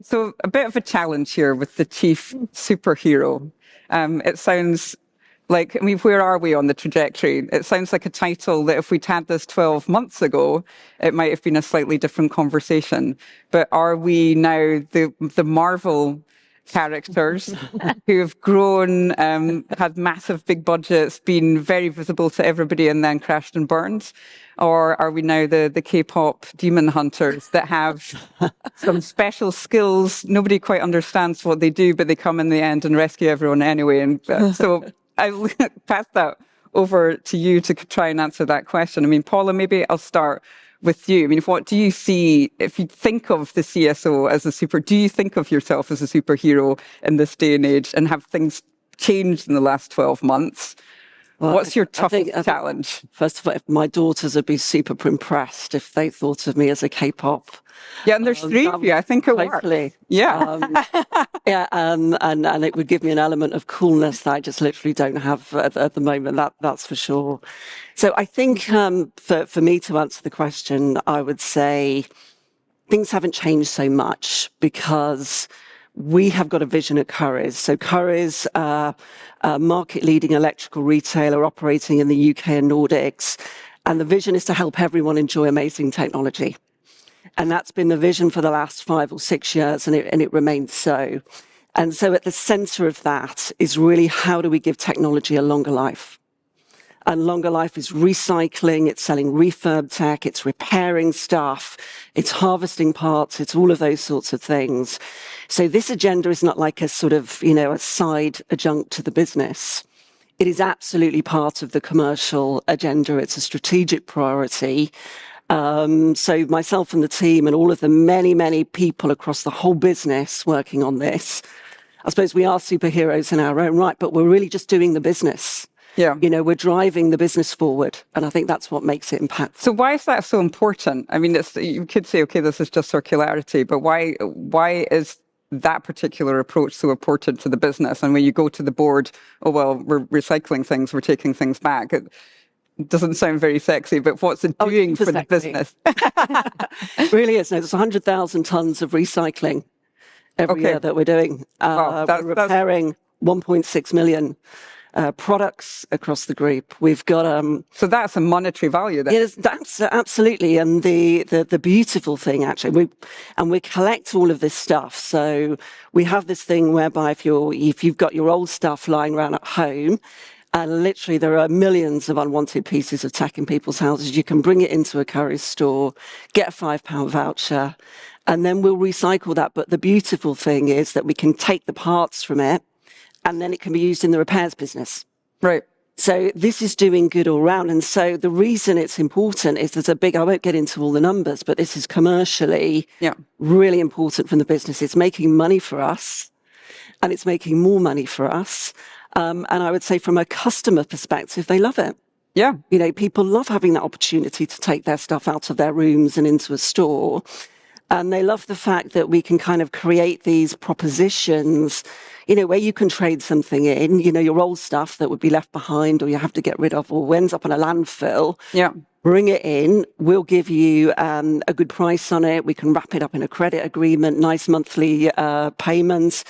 So a bit of a challenge here with the chief superhero. It sounds like, I mean, where are we on the trajectory? It sounds like a title that if we'd had this 12 months ago, it might have been a slightly different conversation. But are we now the Marvel characters who have grown, had massive big budgets, been very visible to everybody and then crashed and burned? Or are we now the K-pop demon hunters that have some special skills? Nobody quite understands what they do, but they come in the end and rescue everyone anyway. And so I'll pass that over to you to try and answer that question. I mean, Paula, maybe I'll start with you. I mean, what do you see, if you think of the CSO as do you think of yourself as a superhero in this day and age, and have things changed in the last 12 months? Well, what's your toughest challenge? First of all, my daughters would be super impressed if they thought of me as a K-pop. Yeah, and there's three of you. I think it works. Yeah. And it would give me an element of coolness that I just literally don't have at the moment. That's for sure. So I think for me to answer the question, I would say things haven't changed so much because we have got a vision at Currys. So Currys, a market-leading electrical retailer operating in the UK and Nordics, and the vision is to help everyone enjoy amazing technology. And that's been the vision for the last 5 or 6 years, and it remains so. And so at the center of that is really how do we give technology a longer life? And longer life is recycling, it's selling refurb tech, it's repairing stuff, it's harvesting parts, it's all of those sorts of things. So this agenda is not like a sort of, a side adjunct to the business. It is absolutely part of the commercial agenda. It's a strategic priority. So myself and the team and all of the many, many people across the whole business working on this, I suppose we are superheroes in our own right, but we're really just doing the business. Yeah. We're driving the business forward. And I think that's what makes it impactful. So why is that so important? I mean, you could say, okay, this is just circularity, but why is that particular approach so important to the business? And when you go to the board, oh, well, we're recycling things, we're taking things back. It doesn't sound very sexy, but what's it doing for the business? It really is. No, there's 100,000 tons of recycling every year that we're doing. Wow, we're repairing 1.6 million products across the group. We've got so that's a monetary value then. Yes, that's absolutely. And the beautiful thing actually, we collect all of this stuff. So we have this thing whereby if you've got your old stuff lying around at home, and literally there are millions of unwanted pieces of tech in people's houses, you can bring it into a Currys store, get a £5 voucher, and then we'll recycle that. But the beautiful thing is that we can take the parts from it, and then it can be used in the repairs business. Right. So this is doing good all round. And so the reason it's important is I won't get into all the numbers, but this is commercially really important from the business. It's making money for us, and it's making more money for us. And I would say from a customer perspective, they love it. Yeah. People love having that opportunity to take their stuff out of their rooms and into a store. And they love the fact that we can kind of create these propositions, where you can trade something in, your old stuff that would be left behind or you have to get rid of or ends up in a landfill. Yeah. Bring it in. We'll give you a good price on it. We can wrap it up in a credit agreement, nice monthly payments.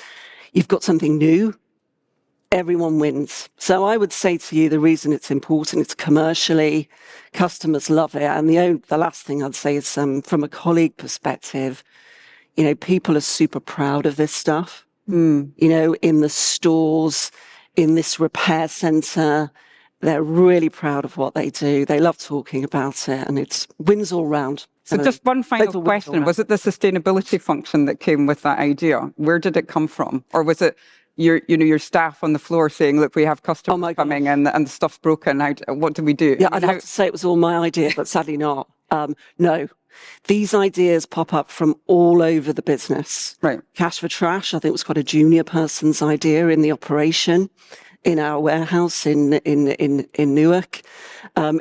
You've got something new. Everyone wins. So I would say to you, the reason it's important, it's commercially, customers love it. And the last thing I'd say is from a colleague perspective, people are super proud of this stuff. In the stores, in this repair centre, they're really proud of what they do. They love talking about it, and it's wins all round. So just one final question. Was it the sustainability function that came with that idea? Where did it come from? Or was it your staff on the floor saying, look, we have customers coming and the stuff's broken. What do we do? Yeah, I'd have to say it was all my idea, but sadly not. No. These ideas pop up from all over the business. Right. Cash for trash, I think, was quite a junior person's idea in the operation, in our warehouse in Newark.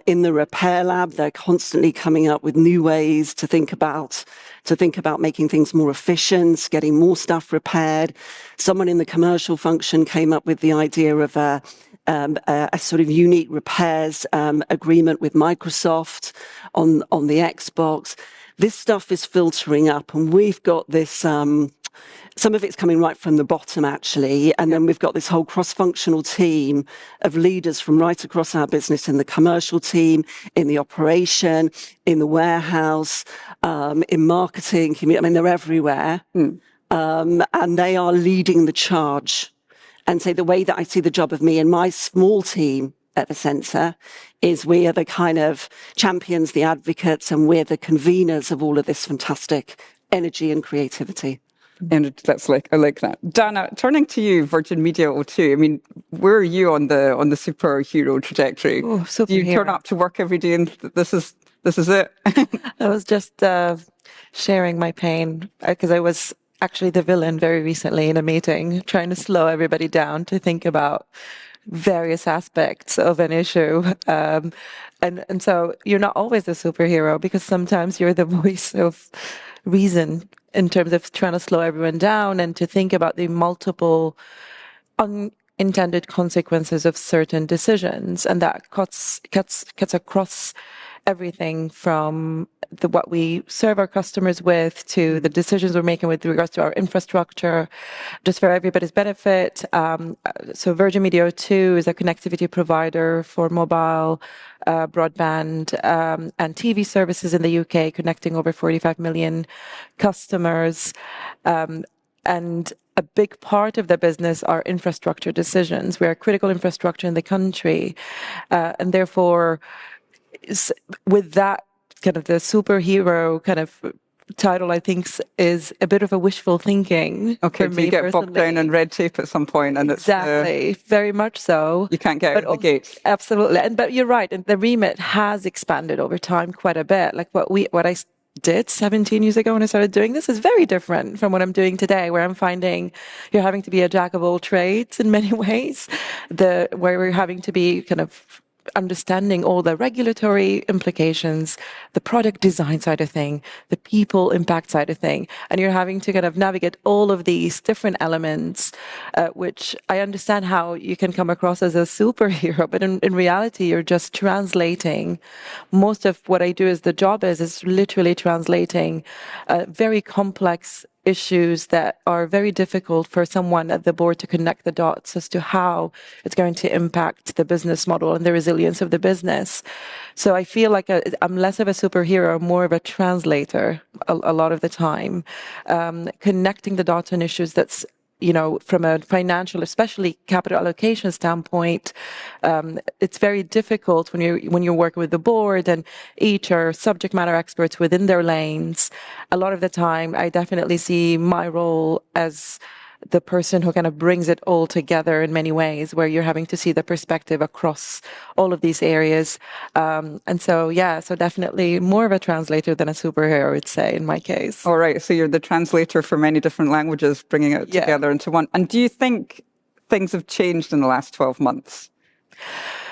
In the repair lab, they're constantly coming up with new ways to think about making things more efficient, getting more stuff repaired. Someone in the commercial function came up with the idea of a sort of unique repairs agreement with Microsoft on the Xbox. This stuff is filtering up, and we've got this Some of it's coming right from the bottom, actually. And then we've got this whole cross-functional team of leaders from right across our business, in the commercial team, in the operation, in the warehouse, in marketing. I mean, they're everywhere. And they are leading the charge. And so the way that I see the job of me and my small team at the centre is we are the kind of champions, the advocates, and we're the conveners of all of this fantastic energy and creativity. And I like that. Dana, turning to you, Virgin Media O2. I mean, where are you on the superhero trajectory? Oh, superhero. Do you turn up to work every day and this is it? I was just sharing my pain because I was actually the villain very recently in a meeting, trying to slow everybody down to think about various aspects of an issue. And so you're not always a superhero, because sometimes you're the voice of reason in terms of trying to slow everyone down and to think about the multiple unintended consequences of certain decisions. And that cuts across everything from what we serve our customers with to the decisions we're making with regards to our infrastructure, just for everybody's benefit. So Virgin Media O2 is a connectivity provider for mobile, broadband, and TV services in the UK, connecting over 45 million customers. And a big part of the business are infrastructure decisions. We are critical infrastructure in the country. And therefore, with that kind of the superhero kind of title, I think is a bit of a wishful thinking. Okay, for do me you get personally. bogged down in red tape at some point, and Exactly, very much so. You can't get out of the gate. Absolutely, but you're right, and the remit has expanded over time quite a bit. Like what I did 17 years ago when I started doing this is very different from what I'm doing today, where I'm finding you're having to be a jack of all trades in many ways, where we're having to be kind of understanding all the regulatory implications, the product design side of thing, the people impact side of thing, and you're having to kind of navigate all of these different elements, which I understand how you can come across as a superhero, but in reality, you're just translating. Most of what I do as the job is literally translating very complex issues that are very difficult for someone at the board to connect the dots as to how it's going to impact the business model and the resilience of the business. So I feel like I'm less of a superhero, more of a translator a lot of the time, connecting the dots on issues that's, from a financial, especially capital allocation standpoint, it's very difficult when you're working with the board and each are subject matter experts within their lanes. A lot of the time, I definitely see my role as the person who kind of brings it all together in many ways, where you're having to see the perspective across all of these areas. And so definitely more of a translator than a superhero, I would say, in my case. All right. So you're the translator for many different languages, bringing it together into one. And do you think things have changed in the last 12 months?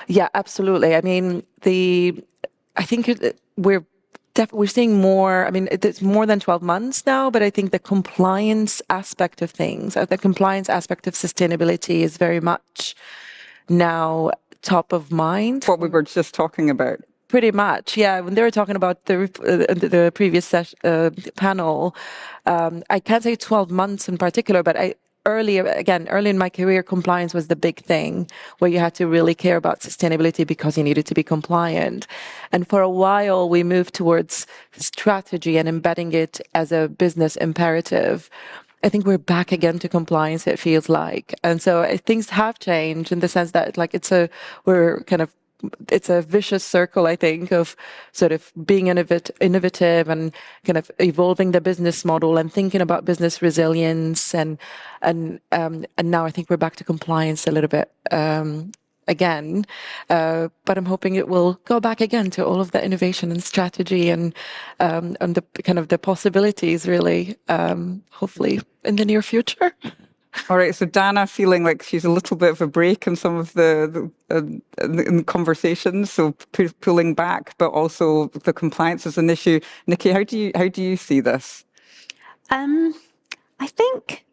Yeah, absolutely. I mean, I think we're seeing more. I mean, it's more than 12 months now, but I think the compliance aspect of things, the compliance aspect of sustainability is very much now top of mind. What we were just talking about. Pretty much, yeah. When they were talking about the previous panel, I can't say 12 months in particular, but early in my career, compliance was the big thing, where you had to really care about sustainability because you needed to be compliant. And for a while, we moved towards strategy and embedding it as a business imperative. I think we're back again to compliance, it feels like. And so things have changed in the sense that it's a vicious circle, I think, of sort of being innovative and kind of evolving the business model and thinking about business resilience. And now I think we're back to compliance a little bit again. But I'm hoping it will go back again to all of the innovation and strategy and the kind of the possibilities, really, hopefully in the near future. All right, so Dana feeling like she's a little bit of a break in some of the conversations, so pulling back, but also the compliance is an issue. Nicki, how do you see this? I think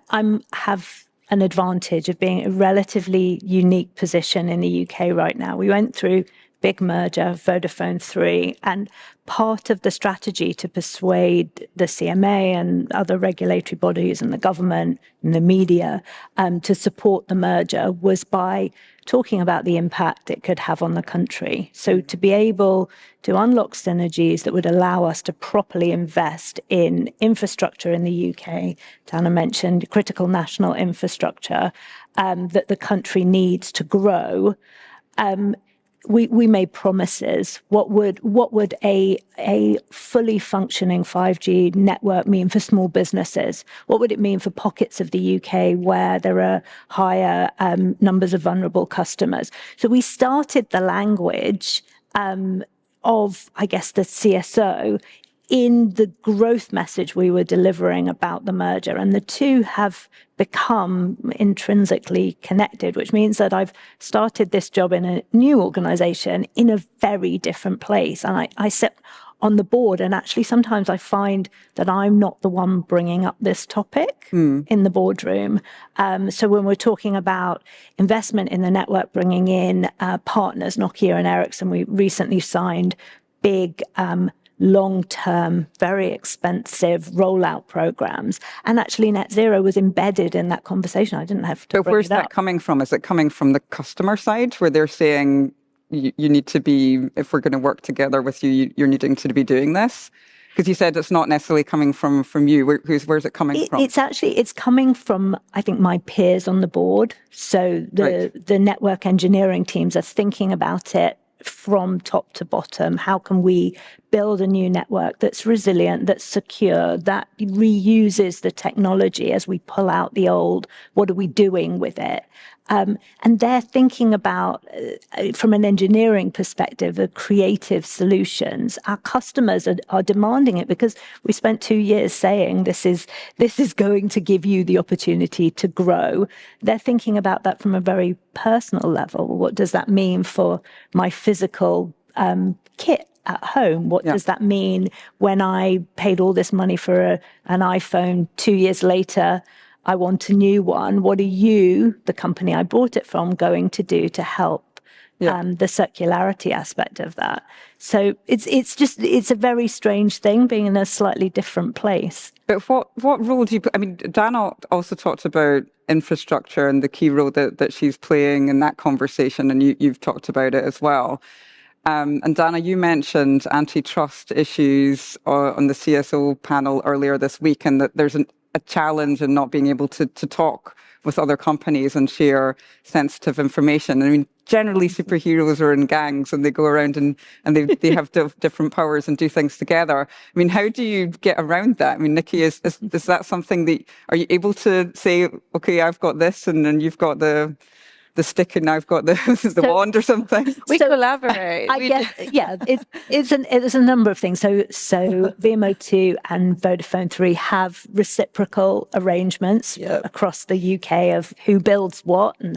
I'm have an advantage of being a relatively unique position in the UK right now. We went through big merger, Vodafone 3, and part of the strategy to persuade the CMA and other regulatory bodies and the government and the media to support the merger was by talking about the impact it could have on the country. So to be able to unlock synergies that would allow us to properly invest in infrastructure in the UK, Dana mentioned critical national infrastructure that the country needs to grow. We made promises. What would a fully functioning 5G network mean for small businesses? What would it mean for pockets of the UK where there are higher numbers of vulnerable customers? So we started the language of, I guess, the CSO in the growth message we were delivering about the merger. And the two have become intrinsically connected, which means that I've started this job in a new organization in a very different place. And I sit on the board, and actually sometimes I find that I'm not the one bringing up this topic in the boardroom. So when we're talking about investment in the network, bringing in partners, Nokia and Ericsson, we recently signed big long-term, very expensive rollout programs. And actually net zero was embedded in that conversation. I didn't have to But where's that coming from? Is it coming from the customer side where they're saying you need to be, if we're going to work together with you, you're needing to be doing this? Because you said it's not necessarily coming from you. Where's it coming from? It's coming from, I think, my peers on the board. So the network engineering teams are thinking about it from top to bottom. How can we build a new network that's resilient, that's secure, that reuses the technology as we pull out the old? What are we doing with it? And they're thinking about, from an engineering perspective, of creative solutions. Our customers are demanding it because we spent 2 years saying this is going to give you the opportunity to grow. They're thinking about that from a very personal level. What does that mean for my physical kit at home? What does that mean when I paid all this money for an iPhone 2 years later? I want a new one. What are you, the company I bought it from, going to do to help the circularity aspect of that? So it's a very strange thing being in a slightly different place. But what role do you put? I mean, Dana also talked about infrastructure and the key role that she's playing in that conversation, and you've talked about it as well. And Dana, you mentioned antitrust issues on the CSO panel earlier this week, and that there's a challenge in not being able to talk with other companies and share sensitive information. I mean, generally superheroes are in gangs and they go around and they have different powers and do things together. I mean, how do you get around that? I mean, Nicki, is that something that, are you able to say, okay, I've got this and then you've got the stick and I've got the wand or something? We collaborate. I guess, it's a number of things. So VMO2 and Vodafone 3 have reciprocal arrangements across the UK of who builds what and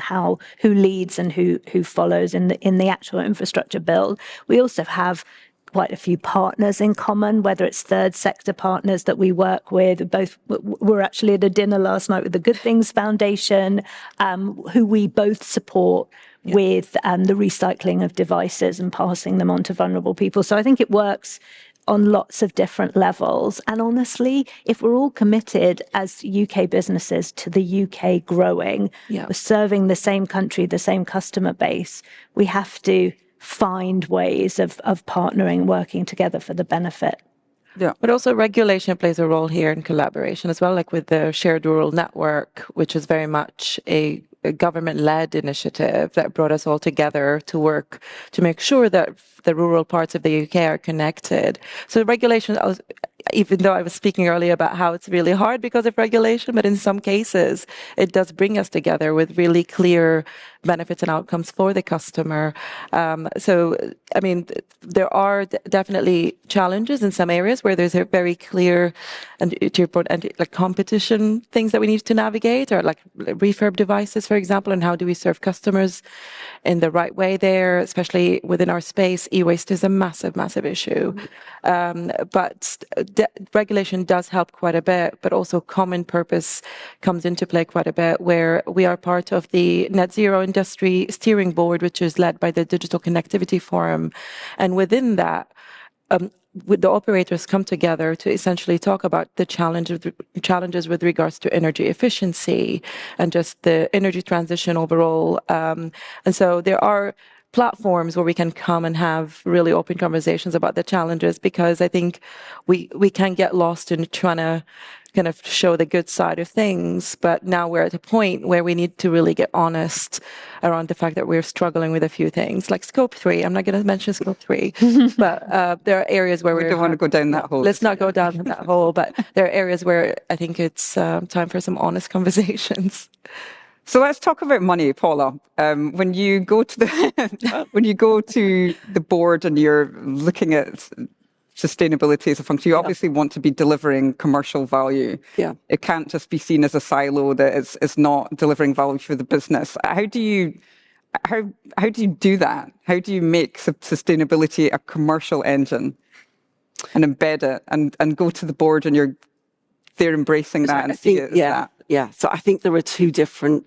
who leads and who follows in the actual infrastructure build. We also have quite a few partners in common, whether it's third sector partners that we work with. We're actually at a dinner last night with the Good Things Foundation, who we both support with the recycling of devices and passing them on to vulnerable people. So I think it works on lots of different levels. And honestly, if we're all committed as UK businesses to the UK growing, we're serving the same country, the same customer base, we have to find ways of partnering, working together for the benefit. Yeah, but also regulation plays a role here in collaboration as well, like with the Shared Rural Network, which is very much a government-led initiative that brought us all together to work to make sure that the rural parts of the UK are connected. So regulation, even though I was speaking earlier about how it's really hard because of regulation, but in some cases, it does bring us together with really clear benefits and outcomes for the customer. So, I mean, there are definitely challenges in some areas where there's a very clear, and to your point, like competition things that we need to navigate, or like refurb devices, for example, and how do we serve customers in the right way there, especially within our space. E-waste is a massive, massive issue. But regulation does help quite a bit, but also common purpose comes into play quite a bit, where we are part of the Net Zero Industry Steering Board, which is led by the Digital Connectivity Forum. And within that, the operators come together to essentially talk about the challenges with regards to energy efficiency and just the energy transition overall. And so there are platforms where we can come and have really open conversations about the challenges, because I think we can get lost in trying to kind of show the good side of things. But now we're at a point where we need to really get honest around the fact that we're struggling with a few things, like Scope 3. I'm not going to mention Scope 3, but there are areas where we don't want to go down that hole. Let's not go down that hole, but there are areas where I think it's time for some honest conversations. So let's talk about money, Paula. When you go to the board and you're looking at sustainability as a function, you obviously want to be delivering commercial value. Yeah. It can't just be seen as a silo that is not delivering value for the business. How do you do that? How do you make sustainability a commercial engine and embed it and go to the board and they're embracing that and see it as that? Yeah. So I think there are two different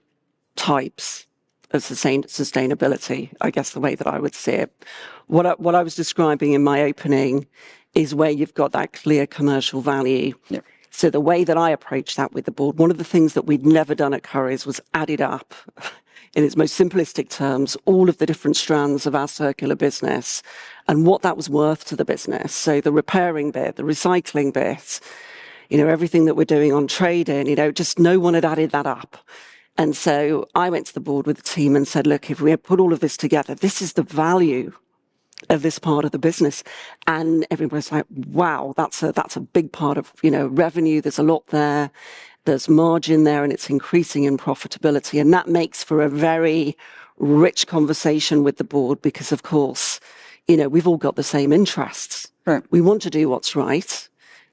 types of sustainability, I guess the way that I would see it. What I was describing in my opening is where you've got that clear commercial value. Yeah. So the way that I approach that with the board, one of the things that we'd never done at Currys was added up in its most simplistic terms, all of the different strands of our circular business and what that was worth to the business. So the repairing bit, the recycling bit, everything that we're doing on trading, just no one had added that up. And so I went to the board with the team and said, look, if we put all of this together, this is the value of this part of the business. And everybody's like, wow, that's a big part of, revenue. There's a lot there. There's margin there, and it's increasing in profitability. And that makes for a very rich conversation with the board because, of course, we've all got the same interests. Right. We want to do what's right.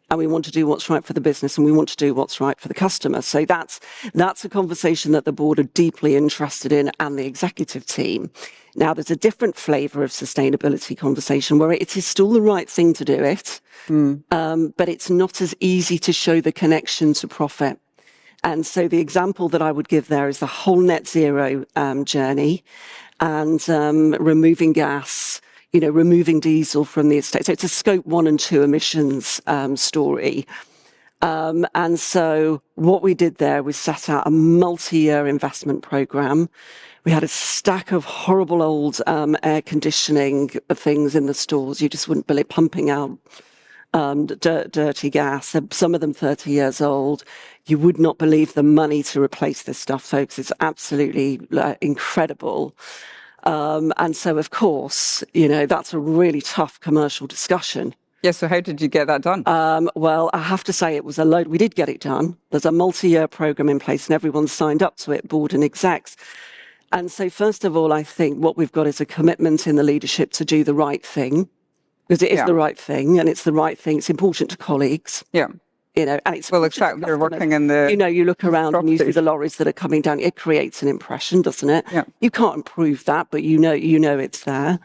And we want to do what's right for the business, and we want to do what's right for the customer. So that's a conversation that the board are deeply interested in, and the executive team. Now, there's a different flavour of sustainability conversation where it is still the right thing to do it, but it's not as easy to show the connection to profit. And so the example that I would give there is the whole net zero journey and removing gas, removing diesel from the estate. So it's a scope 1 and 2 emissions story. And so what we did there was set out a multi-year investment program. We had a stack of horrible old air conditioning things in the stores. You just wouldn't believe, pumping out dirty gas. Some of them 30 years old. You would not believe the money to replace this stuff, folks. It's absolutely incredible. And so, of course, that's a really tough commercial discussion. Yeah, so how did you get that done? Well, I have to say it was a load. We did get it done. There's a multi-year program in place and everyone's signed up to it, board and execs. And so, first of all, I think what we've got is a commitment in the leadership to do the right thing, because it is the right thing, and it's the right thing. It's important to colleagues. Yeah. And it's exactly. You're working in the you look around and you see the lorries that are coming down. It creates an impression, doesn't it? Yeah. You can't improve that, but you know it's there.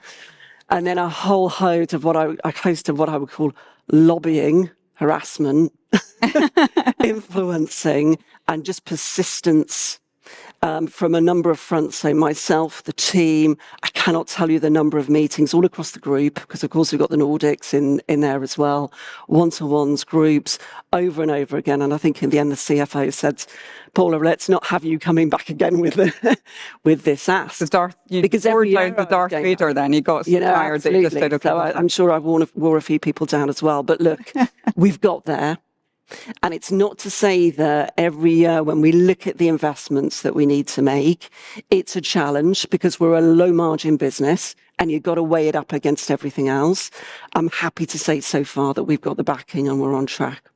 And then a whole host of what I would call lobbying, harassment, influencing, and just persistence from a number of fronts. So myself, the team, I cannot tell you the number of meetings all across the group, because of course we've got the Nordics in there as well, one-to-ones, groups, over and over again. And I think in the end the CFO said, Paula, let's not have you coming back again with this ass. Because every time the Darth Vader, then you got tired that you just said, okay. So I'm sure I wore a few people down as well. But look, we've got there. And it's not to say that every year when we look at the investments that we need to make, it's a challenge because we're a low margin business and you've got to weigh it up against everything else. I'm happy to say so far that we've got the backing and we're on track.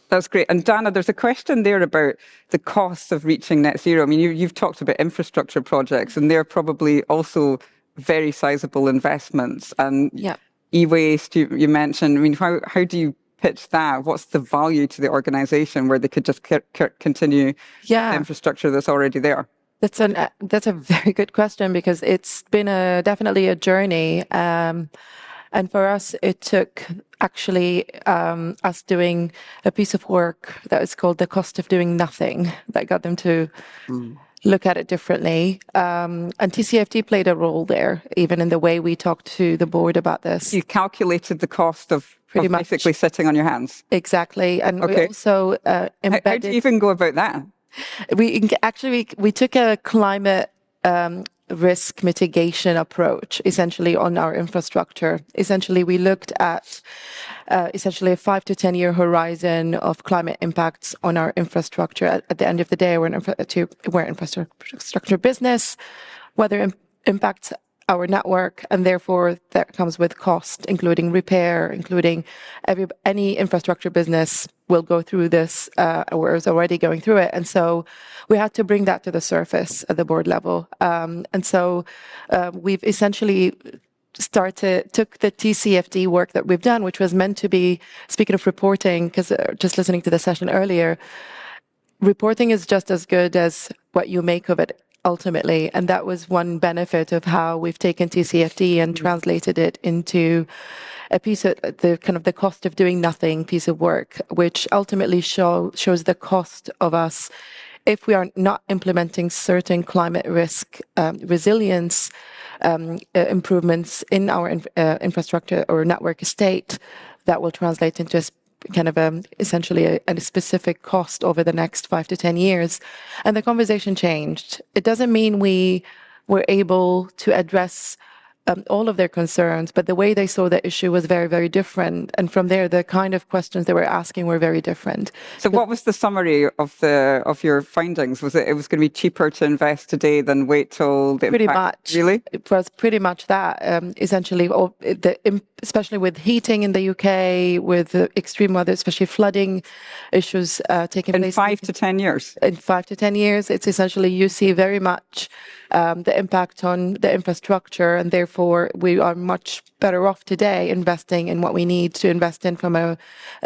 That's great. And Dana, there's a question there about the cost of reaching net zero. I mean, you've talked about infrastructure projects, and they're probably also very sizable investments. And e-waste, you mentioned. I mean, how do you pitch that? What's the value to the organisation where they could just continue the infrastructure that's already there? That's a very good question, because it's been definitely a journey. And for us, it took actually us doing a piece of work that is called the cost of doing nothing that got them to look at it differently. And TCFD played a role there, even in the way we talked to the board about this. You calculated the cost of Pretty much. basically sitting on your hands. Exactly. And we also embedded... How do you even go about that? We took a climate risk mitigation approach, essentially, on our infrastructure. Essentially, we looked at essentially a 5 to 10 year horizon of climate impacts on our infrastructure. At the end of the day, we're an infrastructure business, whether impacts our network, and therefore that comes with cost, including repair, including any infrastructure business will go through this or is already going through it. And so we had to bring that to the surface at the board level. And so we've essentially took the TCFD work that we've done, which was meant to be, speaking of reporting, because just listening to the session earlier, reporting is just as good as what you make of it ultimately. And that was one benefit of how we've taken TCFD and translated it into a piece of the cost of doing nothing piece of work, which ultimately shows the cost of us if we are not implementing certain climate risk resilience improvements in our infrastructure or network estate. That will translate into essentially a specific cost over the next 5 to 10 years. And the conversation changed. It doesn't mean we were able to address all of their concerns, but the way they saw the issue was very, very different. And from there, the kind of questions they were asking were very different. So what was the summary of your findings? Was it was going to be cheaper to invest today than wait till the pretty impact? Much. Really? It was pretty much that. Essentially, especially with heating in the UK, with extreme weather, especially flooding issues taking place. In 5 to 10 years? In 5 to 10 years, it's essentially, you see very much the impact on the infrastructure, and therefore we are much better off today investing in what we need to invest in from a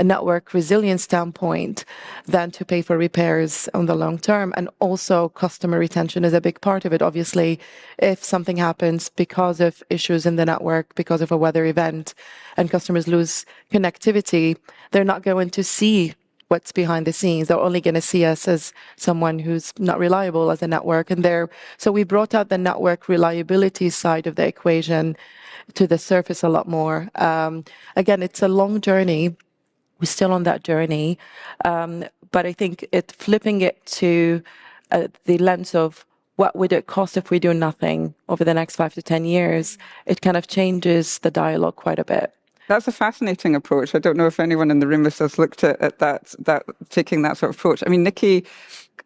network resilience standpoint than to pay for repairs on the long term. And also customer retention is a big part of it. Obviously, if something happens because of issues in the network, because of a weather event, and customers lose connectivity, they're not going to see what's behind the scenes. They're only going to see us as someone who's not reliable as a network. So we brought out the network reliability side of the equation to the surface a lot more. Again, it's a long journey. We're still on that journey. But I think flipping it to the lens of what would it cost if we do nothing over the next 5 to 10 years, it kind of changes the dialogue quite a bit. That's a fascinating approach. I don't know if anyone in the room has looked at that taking that sort of approach. I mean, Nicki,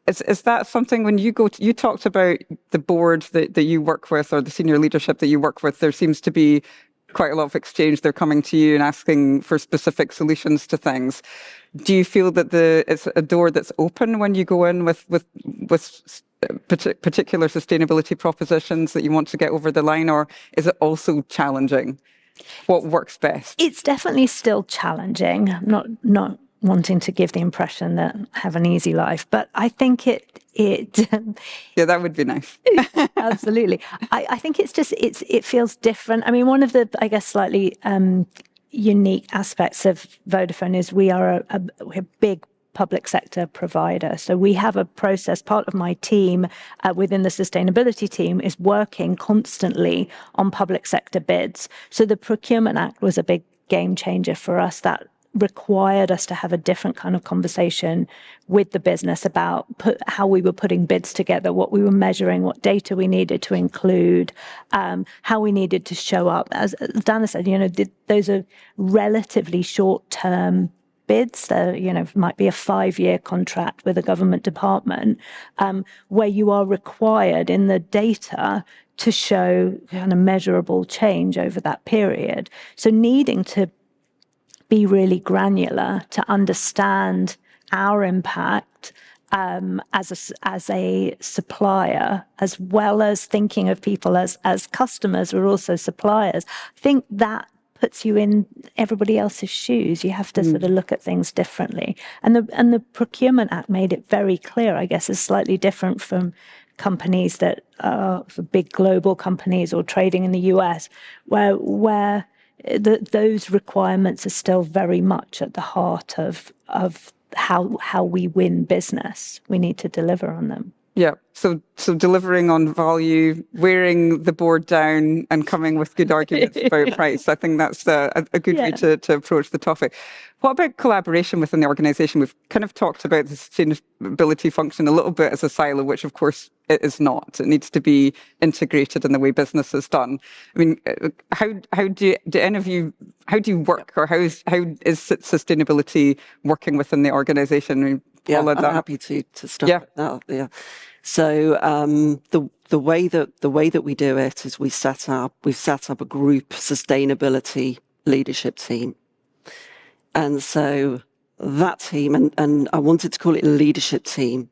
is that something when you you talked about the board that you work with or the senior leadership that you work with, there seems to be quite a lot of exchange. They're coming to you and asking for specific solutions to things. Do you feel that it's a door that's open when you go in with particular sustainability propositions that you want to get over the line, or is it also challenging? What works best? It's definitely still challenging. I'm not wanting to give the impression that I have an easy life, but I think it yeah, that would be nice. Absolutely. I think it feels different. I mean, one of the, I guess, slightly unique aspects of Vodafone is we're a big public sector provider. So we have a process. Part of my team within the sustainability team is working constantly on public sector bids. So the Procurement Act was a big game changer for us. That required us to have a different kind of conversation with the business about how we were putting bids together, what we were measuring, what data we needed to include, how we needed to show up. As Dana said, those are relatively short-term bids. Might be a 5-year contract with a government department, where you are required in the data to show kind of measurable change over that period. So needing to be really granular to understand our impact as a supplier, as well as thinking of people as customers, we're also suppliers. I think that puts you in everybody else's shoes. You have to sort of look at things differently. And the Procurement Act made it very clear, I guess, is slightly different from companies that are for big global companies or trading in the US, where those requirements are still very much at the heart of how we win business. We need to deliver on them. Yeah, so delivering on value, wearing the board down, and coming with good arguments about price. I think that's a good way to approach the topic. What about collaboration within the organisation? We've kind of talked about the sustainability function a little bit as a silo, which of course it is not. It needs to be integrated in the way business is done. I mean, how do any of you, how do you work, or how is sustainability working within the organisation? I mean, Paula, I'm happy to start with that. Yeah. So the way that we do it is we've set up a group sustainability leadership team, and so that team, and I wanted to call it a leadership team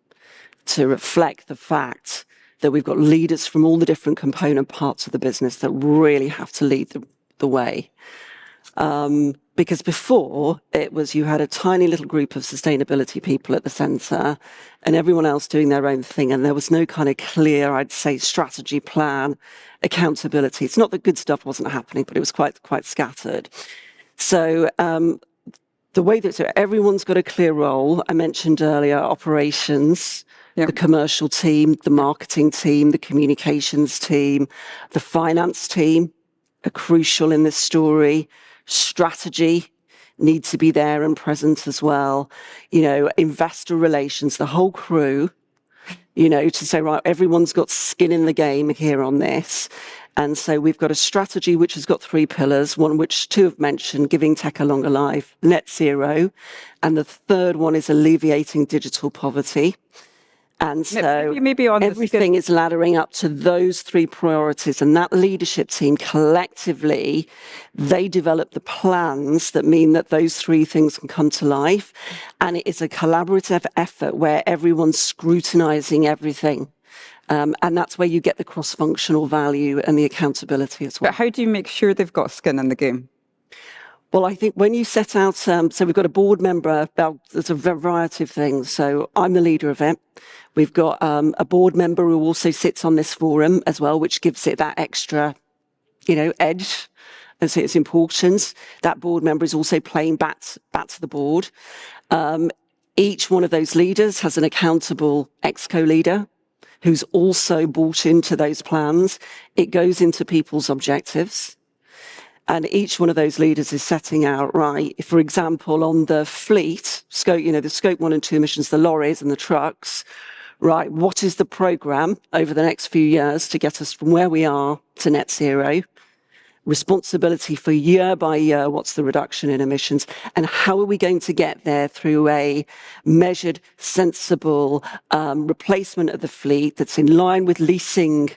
to reflect the fact that we've got leaders from all the different component parts of the business that really have to lead the way. Because before it was you had a tiny little group of sustainability people at the centre and everyone else doing their own thing, and there was no kind of clear, I'd say, strategy, plan, accountability. It's not that good stuff wasn't happening, but it was quite scattered. So the way that everyone's got a clear role. I mentioned earlier operations, the commercial team, the marketing team, the communications team, the finance team are crucial in this story. Strategy needs to be there and present as well. Investor relations, the whole crew, to say, right, everyone's got skin in the game here on this. And so we've got a strategy which has got 3 pillars, one which 2 have mentioned, giving tech a longer life, net zero. And the third one is alleviating digital poverty. And so everything is laddering up to those 3 priorities. And that leadership team collectively, they develop the plans that mean that those 3 things can come to life. And it is a collaborative effort where everyone's scrutinizing everything. And that's where you get the cross-functional value and the accountability as well. But how do you make sure they've got skin in the game? Well, I think when you set out, so we've got a board member, there's a variety of things. So I'm the leader of it. We've got a board member who also sits on this forum as well, which gives it that extra, edge and so its importance. That board member is also playing back to the board. Each one of those leaders has an accountable exco leader who's also bought into those plans. It goes into people's objectives. And each one of those leaders is setting out, right, for example, on the fleet, scope, the scope 1 and 2 emissions, the lorries and the trucks, right, what is the program over the next few years to get us from where we are to net zero? Responsibility for year by year, what's the reduction in emissions? And how are we going to get there through a measured, sensible replacement of the fleet that's in line with leasing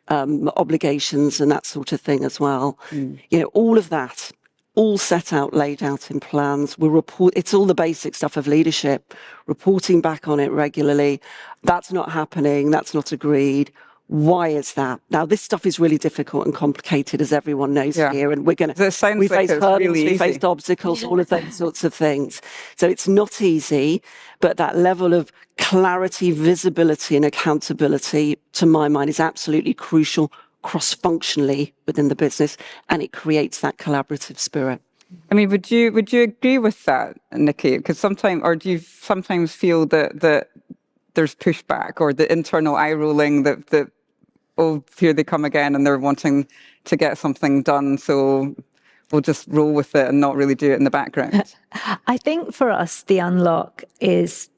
obligations and that sort of thing as well. All of that, all set out, laid out in plans. It's all the basic stuff of leadership, reporting back on it regularly. That's not happening. That's not agreed. Why is that? Now, this stuff is really difficult and complicated, as everyone knows here, and we face hurdles, we face obstacles, all of those sorts of things. So it's not easy, but that level of clarity, visibility, and accountability, to my mind, is absolutely crucial cross-functionally within the business, and it creates that collaborative spirit. I mean, would you agree with that, Nicki? Because do you sometimes feel that there's pushback or the internal eye rolling that oh, here they come again and they're wanting to get something done, so we'll just roll with it and not really do it in the background? I think for us, the unlock is,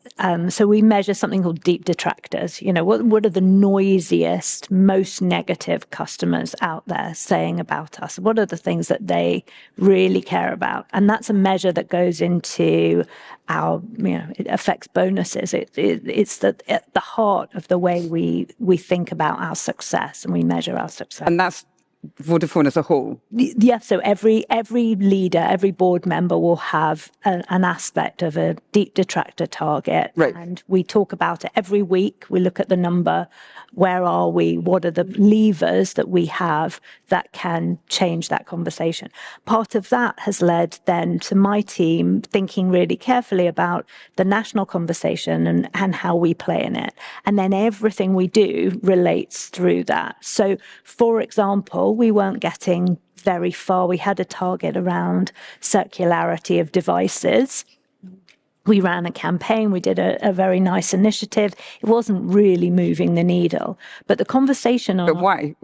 so we measure something called deep detractors. What are the noisiest, most negative customers out there saying about us? What are the things that they really care about? And that's a measure that goes into our, it affects bonuses. It's at the heart of the way we think about our success and we measure our success. And that's Vodafone as a whole? Yeah, so every leader, every board member will have an aspect of a deep detractor target. Right. And we talk about it every week. We look at the number. Where are we? What are the levers that we have that can change that conversation? Part of that has led then to my team thinking really carefully about the national conversation and how we play in it. And then everything we do relates through that. So, for example, goal. We weren't getting very far. We had a target around circularity of devices. We ran a campaign, we did a very nice initiative. It wasn't really moving the needle. But the conversation on... But why?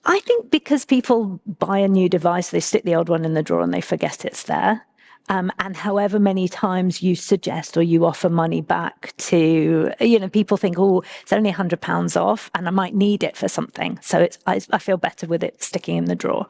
I think because people buy a new device, they stick the old one in the drawer and they forget it's there. And however many times you suggest or you offer money back to, people think, oh, it's only £100 off and I might need it for something. So I feel better with it sticking in the drawer.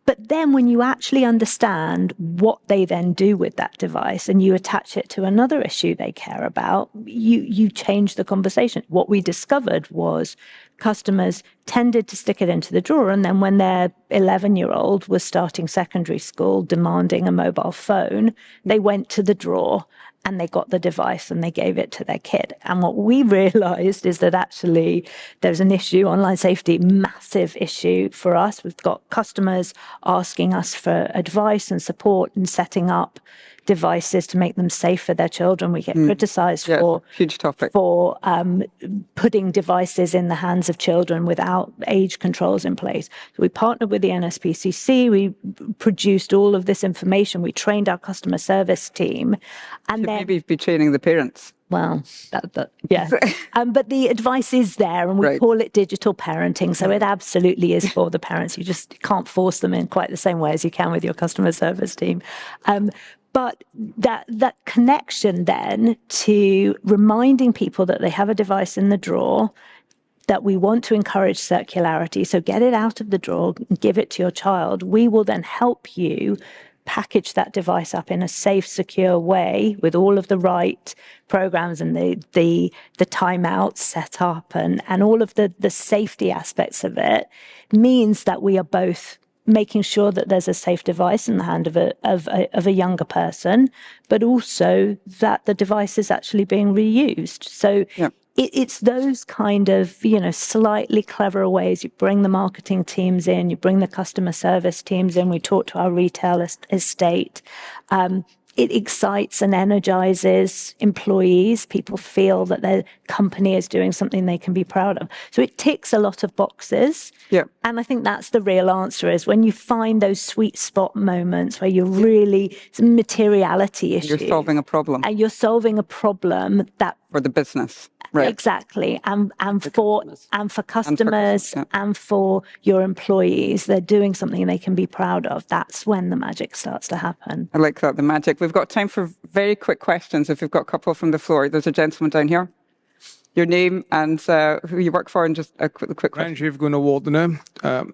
But then when you actually understand what they then do with that device and you attach it to another issue they care about, you change the conversation. What we discovered was customers tended to stick it into the drawer, and then when their 11-year-old was starting secondary school demanding a mobile phone, they went to the drawer and they got the device and they gave it to their kid. And what we realized is that actually there's an issue, online safety, massive issue for us. We've got customers asking us for advice and support in setting up devices to make them safe for their children. We get criticized for huge topic. For putting devices in the hands of children without age controls in place. So we partnered with the NSPCC. We produced all of this information. We trained our customer service team, and then maybe be training the parents. Well, yeah. But the advice is there, and we call it digital parenting. So it absolutely is for the parents. You just can't force them in quite the same way as you can with your customer service team. But that connection then to reminding people that they have a device in the drawer, that we want to encourage circularity. So get it out of the drawer and give it to your child. We will then help you package that device up in a safe, secure way with all of the right programs and the timeouts set up and all of the safety aspects of it, means that we are both making sure that there's a safe device in the hand of a younger person, but also that the device is actually being reused. So it's those kind of, slightly clever ways. You bring the marketing teams in, you bring the customer service teams in, we talk to our retail estate. It excites and energizes employees. People feel that their company is doing something they can be proud of. So it ticks a lot of boxes. Yeah. And I think that's the real answer, is when you find those sweet spot moments where you're really, it's a materiality issue. You're solving a problem. And you're solving a problem that... For the business. Right. Exactly. And for customers and for your employees, they're doing something they can be proud of. That's when the magic starts to happen. I like that, the magic. We've got time for very quick questions if you've got a couple from the floor. There's a gentleman down here. Your name and who you work for, and just a quick question. Ranjiv Gunawardena,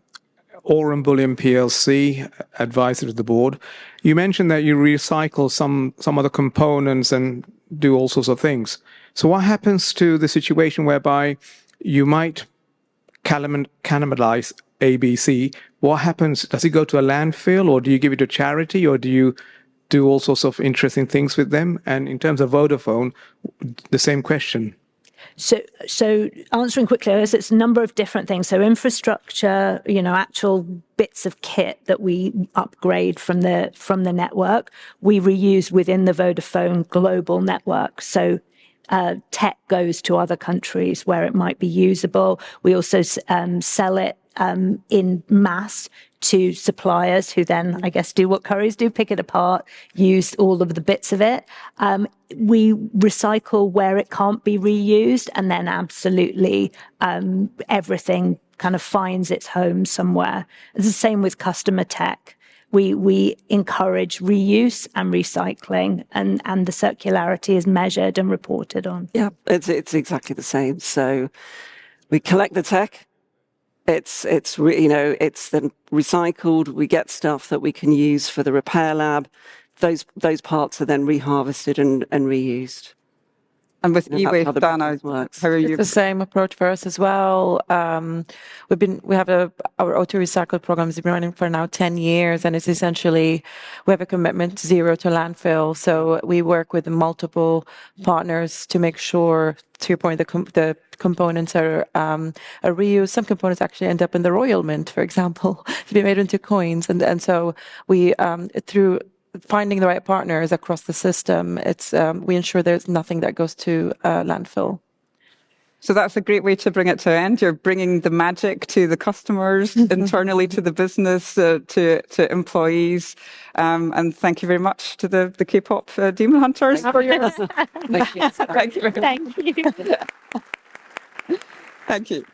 Oram Bullion PLC, advisor to the board. You mentioned that you recycle some of the components and do all sorts of things. So what happens to the situation whereby you might cannibalize ABC? What happens? Does it go to a landfill, or do you give it to charity, or do you do all sorts of interesting things with them? And in terms of Vodafone, the same question. So answering quickly, it's a number of different things. So infrastructure, actual bits of kit that we upgrade from the network, we reuse within the Vodafone global network. So tech goes to other countries where it might be usable. We also sell it in mass to suppliers who then, I guess, do what couriers do, pick it apart, use all of the bits of it. We recycle where it can't be reused, and then absolutely everything kind of finds its home somewhere. It's the same with customer tech. We encourage reuse and recycling, and the circularity is measured and reported on. Yeah, it's exactly the same. So we collect the tech. It's then recycled. We get stuff that we can use for the repair lab. Those parts are then reharvested and reused. And with e-waste, Dana, how are you? It's the same approach for us as well. We have our O2 Recycle program has been running for now 10 years, and it's essentially, we have a commitment zero to landfill. So we work with multiple partners to make sure, to your point, the components are reused. Some components actually end up in the Royal Mint, for example, to be made into coins. And so we, through finding the right partners across the system, we ensure there's nothing that goes to landfill. So that's a great way to bring it to an end. You're bringing the magic to the customers, internally to the business, to employees. And thank you very much to the K-pop Demon Hunters for your... Thank you. Thank you. Thank you. Thank you.